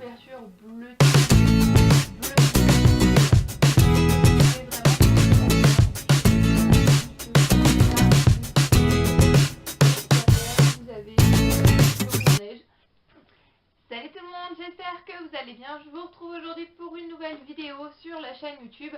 couverture bleutée, vous avez neige. Salut tout le monde, j'espère que vous allez bien. Je vous retrouve aujourd'hui pour une nouvelle vidéo sur la chaîne YouTube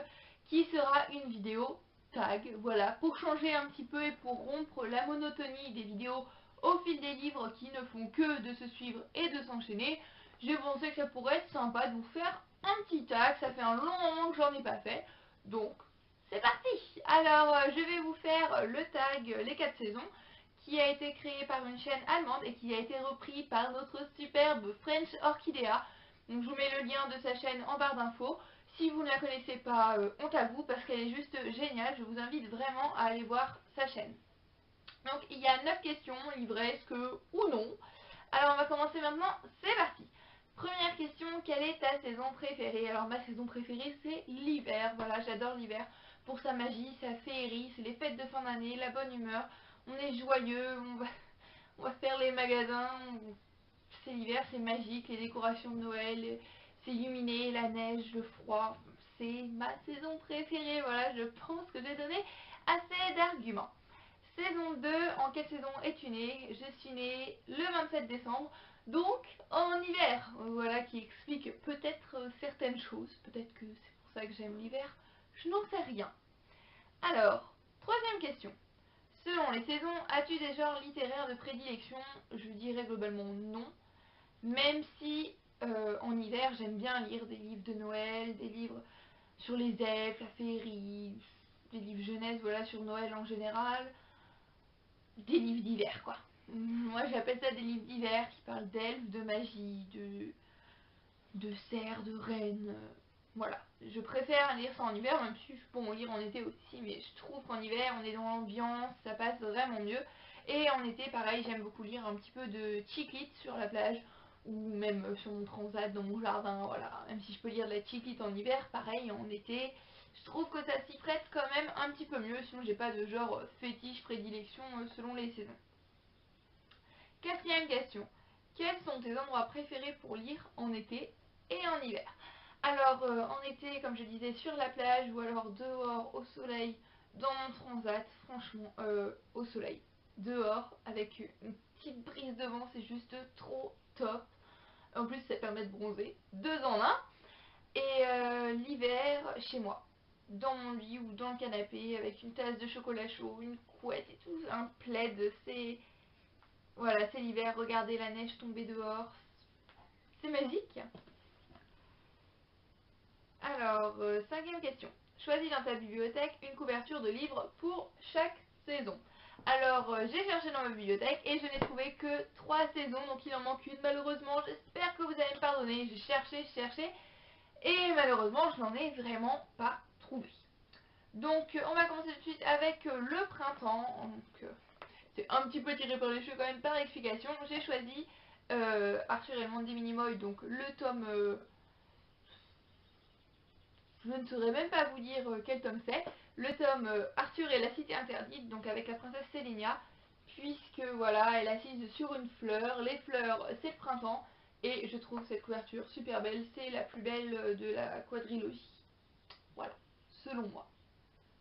qui sera une vidéo tag, voilà, pour changer un petit peu et pour rompre la monotonie des vidéos au fil des livres qui ne font que de se suivre et de s'enchaîner. J'ai pensé que ça pourrait être sympa de vous faire un petit tag, ça fait un long moment que j'en ai pas fait, donc c'est parti. Alors je vais vous faire le tag Les 4 saisons, qui a été créé par une chaîne allemande et qui a été repris par notre superbe French Orchidea. Donc je vous mets le lien de sa chaîne en barre d'infos. Si vous ne la connaissez pas, honte à vous parce qu'elle est juste géniale. Je vous invite vraiment à aller voir sa chaîne. Donc il y a 9 questions, livresques ou non. Alors on va commencer maintenant, c'est parti. Première question, quelle est ta saison préférée? Alors ma saison préférée c'est l'hiver, voilà, j'adore l'hiver pour sa magie, sa féerie, c'est les fêtes de fin d'année, la bonne humeur, on est joyeux, on va faire les magasins, c'est l'hiver, c'est magique, les décorations de Noël, c'est illuminé, la neige, le froid, c'est ma saison préférée, voilà, je pense que j'ai donné assez d'arguments. Saison 2, en quelle saison es-tu née? Je suis née le 27 décembre, donc en hiver, voilà qui explique peut-être certaines choses, peut-être que c'est pour ça que j'aime l'hiver, je n'en sais rien. Alors, troisième question. Selon les saisons, as-tu des genres littéraires de prédilection? Je dirais globalement non, même si en hiver j'aime bien lire des livres de Noël, des livres sur les elfes, la féerie, des livres jeunesse, voilà, sur Noël en général, des livres d'hiver quoi. Moi j'appelle ça des livres d'hiver qui parlent d'elfes, de magie, de cerfs, de reines, voilà. Je préfère lire ça en hiver, même si je peux en lire en été aussi, mais je trouve qu'en hiver on est dans l'ambiance, ça passe vraiment mieux. Et en été pareil, j'aime beaucoup lire un petit peu de chick-lit sur la plage ou même sur mon transat dans mon jardin, voilà. Même si je peux lire de la chick-lit en hiver, pareil en été, je trouve que ça s'y prête quand même un petit peu mieux, sinon j'ai pas de genre fétiche, prédilection selon les saisons. Quatrième question. Quels sont tes endroits préférés pour lire en été et en hiver? Alors en été, comme je disais, sur la plage ou alors dehors au soleil, dans mon transat, franchement, au soleil, dehors, avec une petite brise de vent, c'est juste trop top. En plus, ça permet de bronzer, 2 en 1. Et l'hiver, chez moi, dans mon lit ou dans le canapé, avec une tasse de chocolat chaud, une couette et tout, un plaid, c'est... Voilà, c'est l'hiver, regardez la neige tomber dehors, c'est magique. Alors, cinquième question. Choisis dans ta bibliothèque une couverture de livres pour chaque saison. Alors, j'ai cherché dans ma bibliothèque et je n'ai trouvé que 3 saisons, donc il en manque une malheureusement. J'espère que vous allez me pardonner, j'ai cherché, et malheureusement je n'en ai vraiment pas trouvé. Donc, on va commencer tout de suite avec le printemps. Donc, c'est un petit peu tiré par les cheveux quand même par explication. J'ai choisi Arthur et le monde des Minimoys, donc le tome... je ne saurais même pas vous dire quel tome c'est. Le tome Arthur et la cité interdite, donc avec la princesse Sélénia, puisque voilà, elle est assise sur une fleur. Les fleurs, c'est le printemps. Et je trouve cette couverture super belle. C'est la plus belle de la quadrilogie. Voilà, selon moi.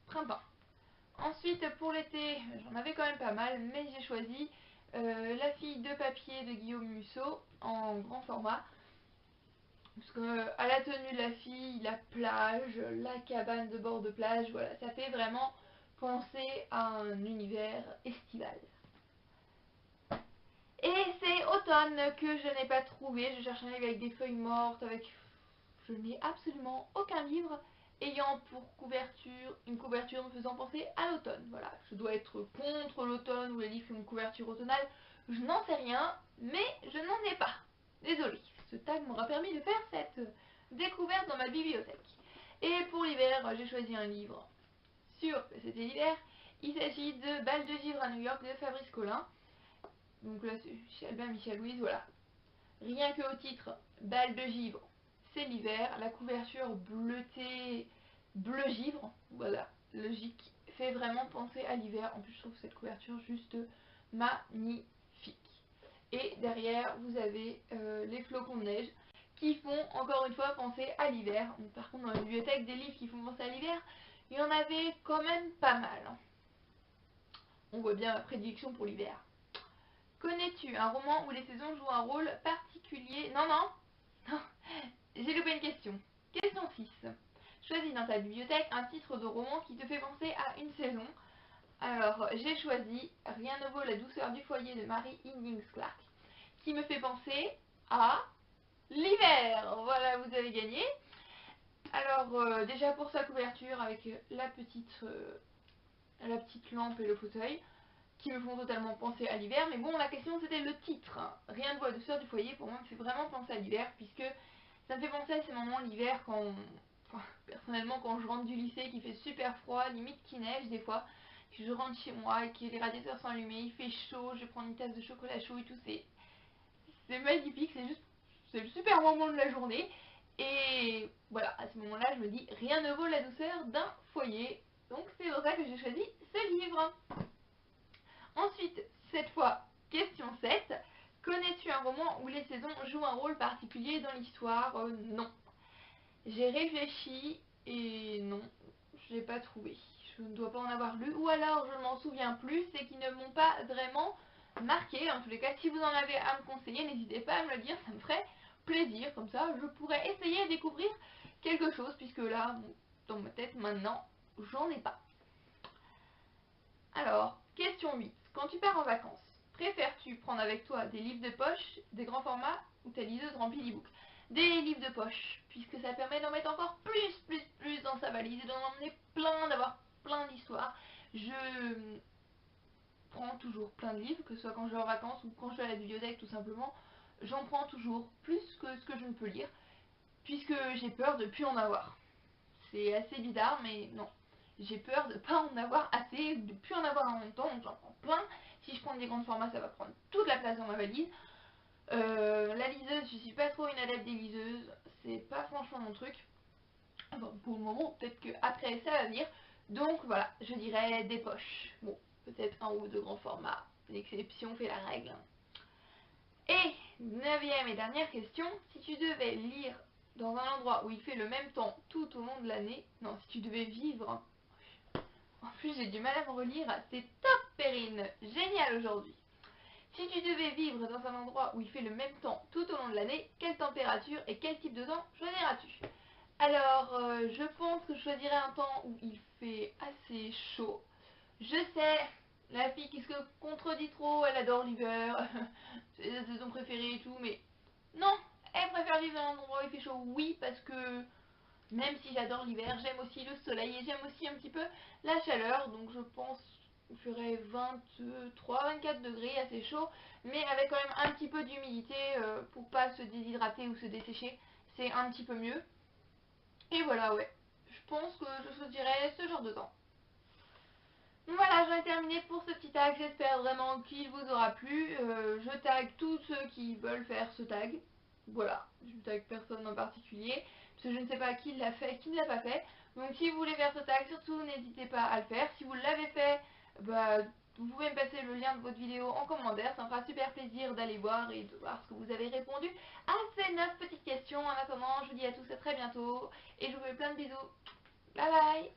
Printemps. Ensuite, pour l'été, j'en avais quand même pas mal, mais j'ai choisi La fille de papier de Guillaume Musso en grand format. Parce que à la tenue de la fille, la plage, la cabane de bord de plage, voilà, ça fait vraiment penser à un univers estival. Et c'est automne que je n'ai pas trouvé. Je cherche un livre avec des feuilles mortes, avec... Je n'ai absolument aucun livre ayant pour couverture une couverture me faisant penser à l'automne. Voilà, je dois être contre l'automne ou les livres qui ont une couverture automnale. Je n'en sais rien, mais je n'en ai pas. Désolée, ce tag m'aura permis de faire cette découverte dans ma bibliothèque. Et pour l'hiver, j'ai choisi un livre sûr que c'était l'hiver. Il s'agit de Bal de givre à New York de Fabrice Collin. Donc là, c'est chez Albin Michel Louise, voilà. Rien que au titre, Bal de givre, c'est l'hiver. La couverture bleutée, bleu givre, voilà, logique, fait vraiment penser à l'hiver. En plus, je trouve cette couverture juste magnifique. Et derrière, vous avez les flocons de neige qui font encore une fois penser à l'hiver. Par contre, dans la bibliothèque, des livres qui font penser à l'hiver, il y en avait quand même pas mal. On voit bien ma prédiction pour l'hiver. Connais-tu un roman où les saisons jouent un rôle particulier? Non, non, non, j'ai loupé une question. Question 6. Choisis dans ta bibliothèque un titre de roman qui te fait penser à une saison. Alors, j'ai choisi Rien ne vaut la douceur du foyer de Mary Higgins Clark, qui me fait penser à l'hiver. Voilà, vous avez gagné. Alors, déjà pour sa couverture avec la petite lampe et le fauteuil, qui me font totalement penser à l'hiver. Mais bon, la question c'était le titre. Rien ne vaut la douceur du foyer, pour moi, me fait vraiment penser à l'hiver, puisque ça me fait penser à ces moments l'hiver quand, personnellement, quand je rentre du lycée, qu'il fait super froid, limite qu'il neige des fois, que je rentre chez moi et que les radiateurs sont allumés, il fait chaud, je prends une tasse de chocolat chaud et tout, c'est magnifique, c'est le super moment de la journée. Et voilà, à ce moment-là, je me dis, rien ne vaut la douceur d'un foyer. Donc c'est pour ça que j'ai choisi ce livre. Ensuite, cette fois, question 7. Connais-tu un roman où les saisons jouent un rôle particulier dans l'histoire? Non. J'ai réfléchi et non, je n'ai pas trouvé. Je ne dois pas en avoir lu, ou alors je ne m'en souviens plus, c'est qu'ils ne m'ont pas vraiment marqué. En tous les cas, si vous en avez à me conseiller, n'hésitez pas à me le dire, ça me ferait plaisir. Comme ça, je pourrais essayer de découvrir quelque chose, puisque là, dans ma tête maintenant, j'en ai pas. Alors, question 8. Quand tu pars en vacances, préfères-tu prendre avec toi des livres de poche, des grands formats ou ta liseuse remplie d'e-books? Des livres de poche, puisque ça permet d'en mettre encore plus dans sa valise et d'en emmener plein, d'avoir plein d'histoires. Je prends toujours plein de livres, que ce soit quand je vais en vacances ou quand je vais à la bibliothèque tout simplement. J'en prends toujours plus que ce que je ne peux lire, puisque j'ai peur de ne plus en avoir. C'est assez bizarre, mais non. J'ai peur de ne pas en avoir assez, de ne plus en avoir en même temps, donc j'en prends plein. Si je prends des grands formats, ça va prendre toute la place dans ma valise. La liseuse, je suis pas trop une adepte des liseuses, c'est pas franchement mon truc. Enfin, pour le moment, peut-être qu'après ça va venir. Donc voilà, je dirais des poches. Bon, peut-être un ou deux grands formats. L'exception fait la règle. Et 9e et dernière question, si tu devais lire dans un endroit où il fait le même temps tout au long de l'année, non, si tu devais vivre, en plus j'ai du mal à me relire, c'est top Perrine, génial aujourd'hui. Si tu devais vivre dans un endroit où il fait le même temps tout au long de l'année, quelle température et quel type de temps choisiras-tu? Alors, je pense que je choisirais un temps où il fait assez chaud. Je sais, la fille qui se contredit trop, elle adore l'hiver, c'est sa saison préférée et tout, mais non, elle préfère vivre dans un endroit où il fait chaud, oui, parce que même si j'adore l'hiver, j'aime aussi le soleil et j'aime aussi un petit peu la chaleur, donc je pense qu'il ferait 23-24 degrés, assez chaud, mais avec quand même un petit peu d'humidité pour pas se déshydrater ou se dessécher, c'est un petit peu mieux. Et voilà, ouais, je pense que je choisirais ce genre de temps. Voilà, j'en ai terminé pour ce petit tag, j'espère vraiment qu'il vous aura plu. Je tag tous ceux qui veulent faire ce tag. Voilà, je ne tag personne en particulier, parce que je ne sais pas qui l'a fait, qui ne l'a pas fait. Donc si vous voulez faire ce tag, surtout n'hésitez pas à le faire. Si vous l'avez fait, bah, vous pouvez me passer le lien de votre vidéo en commentaire, ça me fera super plaisir d'aller voir et de voir ce que vous avez répondu à ces 9 petites questions. En attendant, je vous dis à tous à très bientôt, et je vous fais plein de bisous. Bye bye.